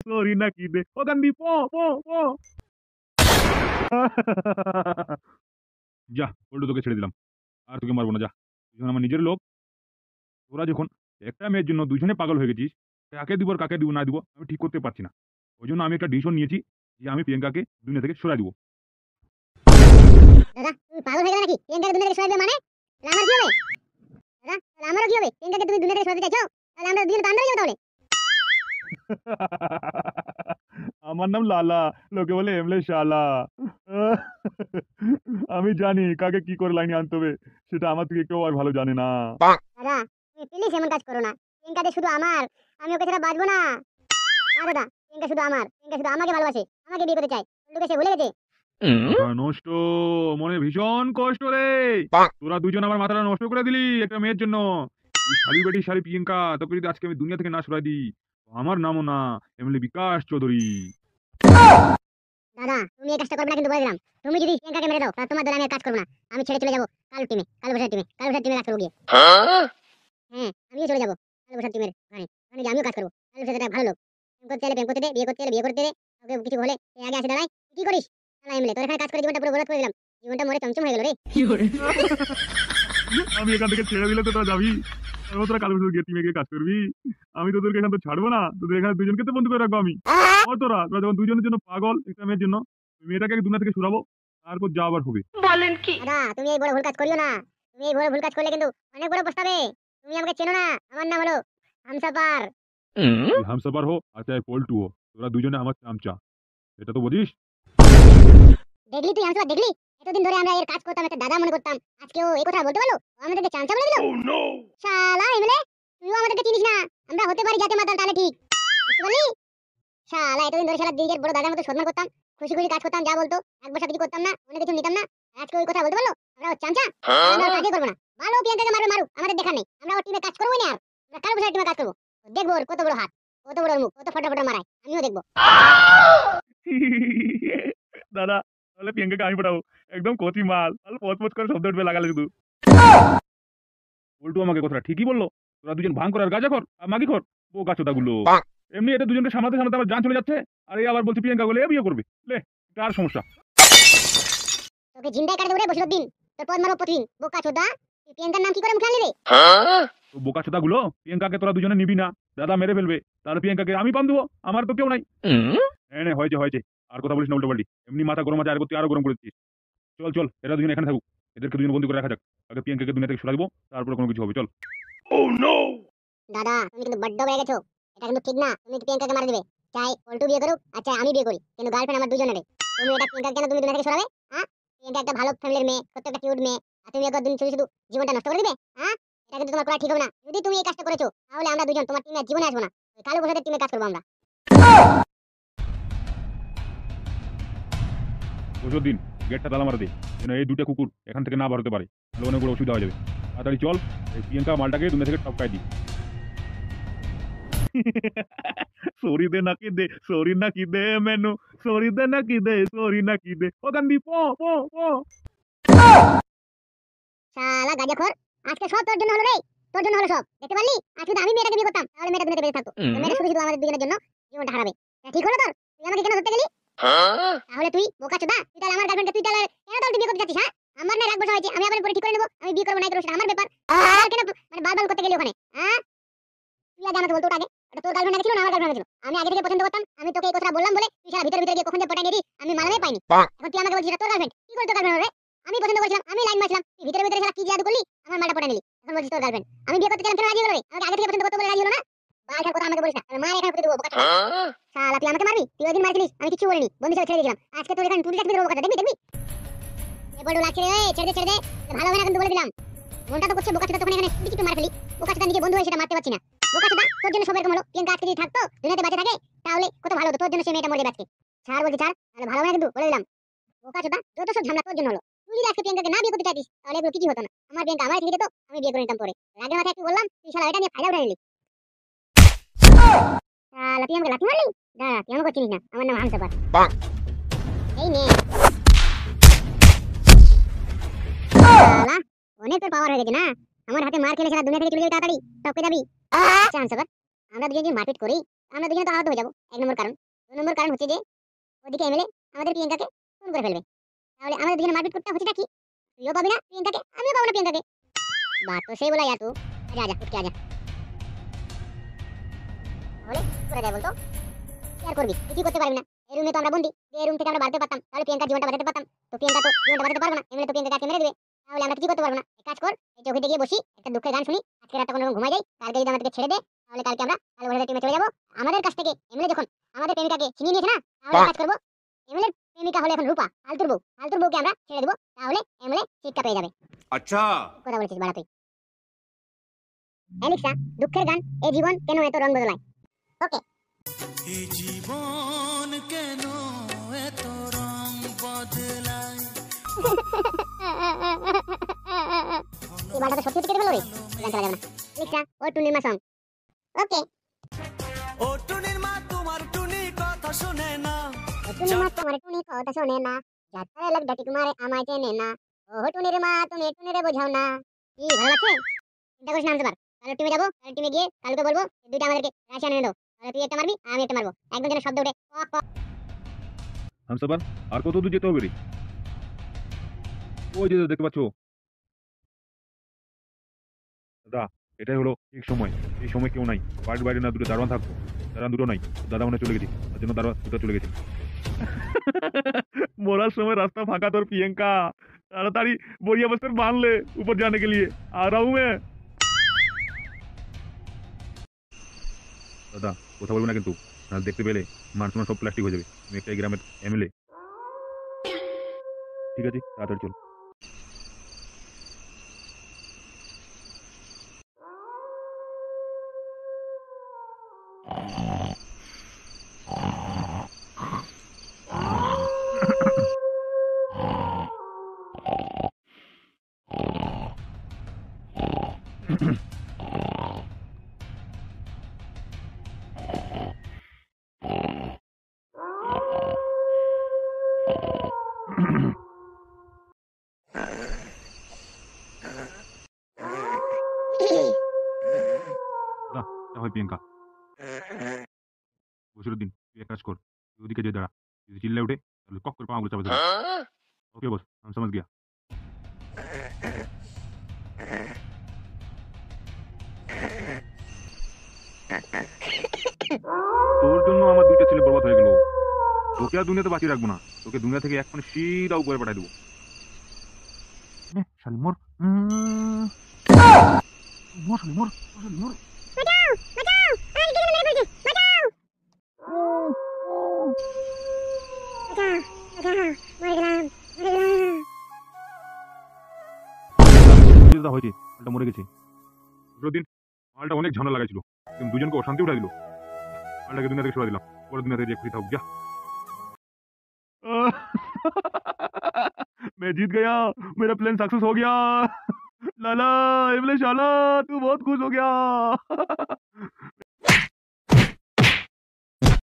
Sorry না কি দে ওখান দি পো পো পো যা পল্টু তোকে ছেড়ে দিলাম, আর তোকে মারবো না, যা। দুজন আমার নিজের লোক। তোরা যখন একটা মেয়ের জন্য দুজনে পাগল হয়ে গেছিস, কাকে দিব আর কাকে দিব না দিব আমি ঠিক করতে পারছি না। ওই জন্য আমি একটা ডিসিশন নিয়েছি যে আমি প্রিয়াঙ্কাকে দুনিয়া থেকে সরাই দিব। দাদা তুমি পাগল হয়ে গেলে নাকি? প্রিয়াঙ্কাকে দুনিয়া থেকে সরাই দেবে মানে? তাহলে আমার কি হবে? দাদা তাহলে আমারও কি হবে? প্রিয়াঙ্কাকে তুমি দুনিয়া থেকে সরাতে চাইছো, তাহলে আমরা দুজন তো আন্দারে যাবো তাহলে। আমার নাম লালা, লোকে বলে এমলে শালা। আমি জানি কাকে কি করে লাইনে আনতে হবে, সেটা আমার থেকে কেউ আর ভালো জানে না। দাদা তুমি প্লিজ এমন কাজ করো না। প্রিয়াঙ্কাতে শুধু আমার, আমি ওকে ছাড়া বাঁচবো না। না দাদা, প্রিয়াঙ্কা শুধু আমার, প্রিয়াঙ্কা শুধু আমাকে ভালোবাসে, আমাকে বিয়ে করতে চায়। লোকে সে ভুলে গেছে। মাথা নষ্ট, মনে ভীষণ কষ্ট রে। তোরা দুজন আমার মাথাটা নষ্ট করে দিলি একটা মেয়ের জন্য। এই শালি বেটি শালি প্রিয়াঙ্কা, তোকে যদি আজকে আমি দুনিয়া থেকে না সরাই দিই, আমার নামও না এমনি বিকাশ চৌধুরী। দাদা তুমি এই কাজটা করবে না কিন্তু বলে দিলাম। তুমি যদি প্রিয়াঙ্কাকে মেরে দাও তাহলে তোমার দ্বারা আমি আর কাজ করবো না। আমি ছেড়ে চলে যাবো কালো টিমে, কালো বসার টিমে, কালো বসার টিমে কাজ করবো গিয়ে। হ্যাঁ আমিও চলে যাবো কালো বসার টিমের ওখানে, ওখানে গিয়ে আমিও কাজ করবো। কালো বসার একটা ভালো লোক, প্রেম করতে চাইলে প্রেম করতে দে, বিয়ে করতে চাইলে বিয়ে করতে দে। ওকে কিছু হলে সে আগে আসে দাঁড়ায়। কি করিস শালা এমলে, তোর এখানে কাজ করে জীবনটা পুরো বরবাদ করে দিলাম। জীবনটা মরে চমচম হয়ে গেল রে। আমি এখান থেকে ছেড়ে দিলে তো তোরা যাবি, তারপর তোরা কালো গিয়ে টিমে গিয়ে কাজ করবি। আমি তোদেরকে এখান থেকে ছাড়বো না, তোদের এখানে দুজনকে তো বন্ধু করে রাখবো আমি। আর তোরা তোরা যখন দুজনের জন্য পাগল একটা মেয়ের জন্য, মেয়েটাকে দুনিয়া থেকে সরাবো, তারপর যা আবার হবে। বলেন কি দাদা, তুমি এই বড় ভুল কাজ করিও না। তুমি এই বড় ভুল কাজ করলে কিন্তু অনেক বড় পস্তাবে। তুমি আমাকে চেনো না, আমার নাম হলো হামসাপার। হামসাফার হো আর চাই পল্টু হো, তোরা দুজনে আমার চামচা, এটা তো বুঝিস। দেখলি তুই হামসাপার, দেখলি এতদিন ধরে আমরা এর কাজ করতাম, একটা দাদা মনে করতাম। আজকে ও এই কথা বলতে পারলো? ও আমাদেরকে চামচা বলে দিল। শালা এমলে, তুইও আমাদেরকে চিনিস না। আমরা হতে পারি যাতে মাতাল, তাহলে ঠিক বুঝতে পারলি? শালা এতদিন ধরে শালা দিদির বড় দাদার মতো সম্মান করতাম, খুশি খুশি কাজ করতাম, যা বলতো একবার সাথে কিছু করতাম না, অনেক কিছু নিতাম না। আজকে ওই কথা বলতে পারলো? আমরা ওর চামচা, আমরা কাজই করবো না। ভালো প্রিয়াঙ্কাকে মারবে মারুক, আমাদের দেখা নেই। আমরা ওর টিমে কাজ করবোই না। আর আমরা কারো বসার টিমে কাজ করবো। দেখবো ওর কত বড় হাত, কত বড় মুখ, কত ফটা ফটা মারায়, আমিও দেখবো। দাদা তাহলে প্রিয়াঙ্কাকে আমি পটাবো, একদম কচি মাল, তাহলে পচ পচ করে শব্দ উঠবে লাগালে শুধু। পল্টু আমাকে কথাটা ঠিকই বললো, তোরা দুজন ভাঙ কর আর গাজা কর আর মাগি কর, বোকা চোদাগুলো। এমনি এটা দুজনকে সামলাতে সামলাতে আমার জান চলে যাচ্ছে, আর এই আবার বলছে প্রিয়াঙ্কা বলে বিয়ে করবে। লে কার সমস্যা? তোকে জিন্দায় কাটে দেবো রে বসিরউদ্দিন, তোর পদ মারবো প্রতিদিন। বোকা চোদা, তুই প্রিয়াঙ্কার নাম কি করে মুখে আনলি রে? তো বোকা চোদাগুলো, প্রিয়াঙ্কাকে তোরা দুজনে নিবি না, দাদা মেরে ফেলবে, তাহলে প্রিয়াঙ্কাকে আমি পাম দেবো, আমার তো কেউ নাই। হ্যাঁ হয়েছে হয়েছে, আর কথা বলিস না উল্টো পাল্টি, এমনি মাথা গরম আছে, আর তুই আরো গরম করে দিচ্ছিস। চল চল, এরা দুজন এখানে থাকুক, এদেরকে দুজন বন্দি করে রাখা যাক। আগে প্রিয়াঙ্কাকে দুনিয়া থেকে সরাবো, তারপরে কোনো কিছু হবে, চল। দাদা তুমি কিন্তু বড্ড বেড়ে গেছো, এটা কিন্তু ঠিক না। তুমি প্রিয়াঙ্কাকে মার দিবে, চাই পল্টু বিয়ে করুক আর চাই আমি বিয়ে করি, কিন্তু গার্লফ্রেন্ড আমার দুজনেরই। তুমি এটা প্রিয়াঙ্কা কেন তুমি দুনিয়া থেকে সরাবে? হ্যাঁ, প্রিয়াঙ্কা একটা ভালো ফ্যামিলির মেয়ে, কত একটা কিউট মেয়ে, আর তুমি একবার দিন শুধু শুধু জীবনটা নষ্ট করে দিবে? হ্যাঁ, এটা কিন্তু তোমার করা ঠিক হবে না। যদি তুমি এই কাজটা করেছো, তাহলে আমরা দুজন তোমার টিমে জীবনে আসবো না। ওই কালো বসাদের টিমে কাজ করবো আমরা। বছর দিন গেটটা তালা মারা দে, যেন এই দুটো কুকুর এখান থেকে না বেরোতে পারে, তাহলে অনেক বড় অসুবিধা হয়ে যাবে। তাড়াতাড়ি চল, এই প্রিয়াঙ্কা মালটাকে দুনিয়া থেকে টপকাই দিই। সরি দে নাকি দে, সরি নাকি দে মেনু, সরি দে নাকি দে, সরি নাকি দে ওখান দি পো পো পো। শালা গাজাখোর, আজকে সব তোর জন্য হলো রে, তোর জন্য হলো সব। দেখতে পারলি, আজকে যদি আমি মেয়েটাকে বিয়ে করতাম, তাহলে মেয়েটা দুনিয়াতে বেঁচে থাকতো। মেয়েটা শুধু শুধু আমাদের দুজনের জন্য জীবনটা হারাবে। এটা ঠিক হলো তোর? তুই আমাকে কেন ধরতে গেলি? তাহলে তুই বোকা চোদা, তুই তাহলে আমার গার্লফ্রেন্ডকে তুই তাহলে কেন তাহলে বিয়ে করতে চাচ্ছিস? হ্যাঁ, আমার না রাগ বসা হয়েছে, আমি আবার পরে ঠিক করে নেবো, আমি বিয়ে করবো না করবো সেটা আমার ব্যাপার। আর কেন মানে বারবার করতে গেলি ওখানে? হ্যাঁ, তুই আগে আমাকে বলতো, আগে ওটা তোর গার্লফ্রেন্ড ছিল না আমার গার্লফ্রেন্ড ছিল? আমি আগে থেকে পছন্দ করতাম, আমি তোকে এই কথা বললাম বলে তুই সারা ভিতরে ভিতরে গিয়ে কখন যে পটাই নিয়েছিস আমি মানাতে পাইনি। এখন তুই আমাকে বলছিস এটা তোর গার্লফ্রেন্ড? কি করে তোর গার্লফ্রেন্ড রে? আমি পছন্দ করেছিলাম, আমি লাইন মারছিলাম, তুই ভিতরে ভিতরে সারা কি জাদু করলি, আমার মালটা পটাই নিলি। এখন বলছিস তোর গার্লফ্রেন্ড। আমি বিয়ে করতে চাইলাম, কেন রাজি হলো রে? আমাকে আগে থেকে পছন্দ করতে বলে রাজি হলো না? বালখার কথা আমাকে বলিস না, তাহলে মার এখানে পুঁতে দেবো বোকা চোদা। শালা তুই আমাকে মারবি? তুই ওই দিন মারছিলিস, আমি কিছু বলিনি, বন্ধু হিসেবে ছেড়ে দিয়েছিলাম। আজকে তোর এখানে তুই থাকবি, বোকা চোদা, দেখবি দেখবি। এ বড় লাগছে রে, ছেড়ে দে ছেড়ে দে, ভালো হবে না কিন্তু বলে দিলাম। মনটা তো করছে বোকা চোদা, তখন এখানে কিছু মার ফেলি। বোকা চোদা নিজে বন্ধু হয়ে সেটা মারতে পারছি না। বোকা চোদা, তোর জন্য সব এরকম হলো। প্রিয়াঙ্কা আজকে যদি থাকতো, দুনিয়াতে বেঁচে থাকে, তাহলে কত ভালো হতো। তোর জন্য সে মেয়েটা মরে যাচ্ছে। ছাড় বলছি ছাড়, তাহলে ভালো হবে না কিন্তু বলে দিলাম। বোকা চোদা, যত সব ঝামেলা তোর জন্য হলো। তুই যদি আজকে প্রিয়াঙ্কাকে না বিয়ে করতে চাইতিস, তাহলে এগুলো কিছু হতো না। আমার প্রিয়াঙ্কা আমার থেকে যেত, আমি বিয়ে করে নিতাম পরে। রাগের মাথায় একটু বললাম, তুই শালা এটা নিয়ে ফায়দা উঠে নিলি। শালা তুই আমাকে লাথি মারলি? দাঁড়া, তুই আমাকে চিনিস না, আমার নাম হামসাপার। এই নে শালা, অনেক তোর পাওয়ার হয়ে গেছে না? আমার হাতে মার খেলে সারা দুনিয়া থেকে চলে যাবি, তাড়াতাড়ি টপকে যাবি। আচ্ছা হামসাপার, আমরা দুজন যদি মারপিট করি, আমরা দুজনে তো আহত হয়ে যাবো, 1 নম্বর কারণ। 2 নম্বর কারণ হচ্ছে যে ওদিকে এমএলএ আমাদের প্রিয়াঙ্কাকে খুন করে ফেলবে। তাহলে আমাদের দুজনে মারপিট করতে হচ্ছেটা কি? তুইও পাবি না প্রিয়াঙ্কাকে, আমিও পাবো না প্রিয়াঙ্কাকে। বাত তো সেই বলা यार तू। আজা আজা উঠ কে আজা। তাহলে করে দেয় বলতো কি আর করবি, তুই কি করতে পারবি না। এই রুমে তো আমরা বন্দি, এই রুম থেকে আমরা বাঁচতে পারতাম, তাহলে প্রিয়াঙ্কার জীবনটা বাঁচাতে পারতাম। তো প্রিয়াঙ্কা তো জীবনটা বাঁচাতে পারবে না, এমএলএ তো প্রিয়াঙ্কাকে মেরে দিবে। তাহলে আমরা কিছু করতে পারবো না। এক কাজ কর, এই চৌকিতে গিয়ে বসি, একটা দুঃখের গান শুনি, আজকে রাতটা কোনো রকম ঘুমাই যাই। কালকে যদি আমাদেরকে ছেড়ে দে, তাহলে কালকে আমরা কালো ঘোড়াদের টিমে চলে যাবো। আমাদের কাছ থেকে এমএলএ যখন আমাদের প্রেমিকাকে ছিনিয়ে নিয়েছে না, তাহলে কাজ করবো, এমএলএ প্রেমিকা হলে এখন রূপা, আলতুর বউকে আমরা ছেড়ে দেবো, তাহলে এমএলএ সিটটা পেয়ে যাবে। अच्छा কথা বলেছিস বাড়া তুই। এলিক্সা, দুঃখের গান, এই জীবন কেন এত রং বদলায়। ওকে। এই জীবন কেন এত রং বদলায়। এই বালটা তো সত্যি সত্যি কেটে ফেলো রে, গান চালা যাবে না। এলিক্সা, ও টুনির মা সং। ওকে। ও টুনির মা তোমার টুনি কথা শোনে না। ও টুনির মা তোমার টুনি কথা শোনে না, যাত্রায় লাগ ডাকি তোমারে আমায় চেনে না। ও টুনির মা তুমি টুনিরে বোঝাও না। কি ভালো লাগছে? চিন্তা করিস না আনসার। কালো টিমে যাবো, কালো টিমে গিয়ে কালুকে বলবো এই দুইটা আমাদেরকে রাশিয়া নিয়ে দাও। তাহলে তুই একটা মারবি আর আমি একটা মারবো, একদম যেন শব্দ ওঠে কক কক। হামসাবার আর কত দূর যেতে হবে রে? ওই যে দেখতে পাচ্ছ দাদা, এটাই হলো ঠিক সময়। এই সময় কেউ নাই, বাড়ির বাইরে না দুটো দারোয়ান থাকতো, দারোয়ান দুটো নাই, দাদা মনে হয় চলে গেছে, তার জন্য দারোয়ান দুটো চলে গেছে। মরার সময় রাস্তা ফাঁকা তোর प्रियंका, তাড়াতাড়ি बोरिया बस्तर बांध ले ऊपर जाने के लिए, आ रहा हूं मैं। দাদা কথা বলবে না কিন্তু, না দেখতে পেলে মান সম্মান সব প্লাস্টিক হয়ে যাবে। তুমি একটা এই গ্রামের এমএলএ। ঠিক আছে তাড়াতাড়ি চল। দাদা এটা হয় प्रियंका। বসিরুদ্দিন তুই এক কাজ কর, তুই ওদিকে যে দাঁড়া, যদি চিল্লায় উঠে তাহলে কক করে পাগুলো চাপা দেবে। ওকে বস, আমি समझ गया। তোর জন্য আমার দুইটা ছেলে বরবাদ হয়ে গেল। তোকে আর দুনিয়াতে বাঁচিয়ে রাখবো না, তোকে দুনিয়া থেকে এক সিধা উপরে পাঠিয়ে দেবো। নে শালি মর, মর শালি মর, মর শালি মর। বাঁচাও বাঁচাও, আরে কে মেরে ফেলছে, বাঁচাও বাঁচাও বাঁচাও, মরে গেলাম মরে গেলাম। দাদা হয়েছে, মালটা মরে গেছে। দিন মালটা অনেক ঝামেলা লাগাইছিল, কিন্তু দুজনকে অশান্তি উঠাই দিল। মালটাকে দুনিয়া থেকে সরাই দিলাম, পরের দুনিয়া থেকে যে খুশি থাকুক যা। मैं जीत गया, मेरा प्लान सक्सेस हो गया। लाला एमले शाला तू बहुत खुश हो गया।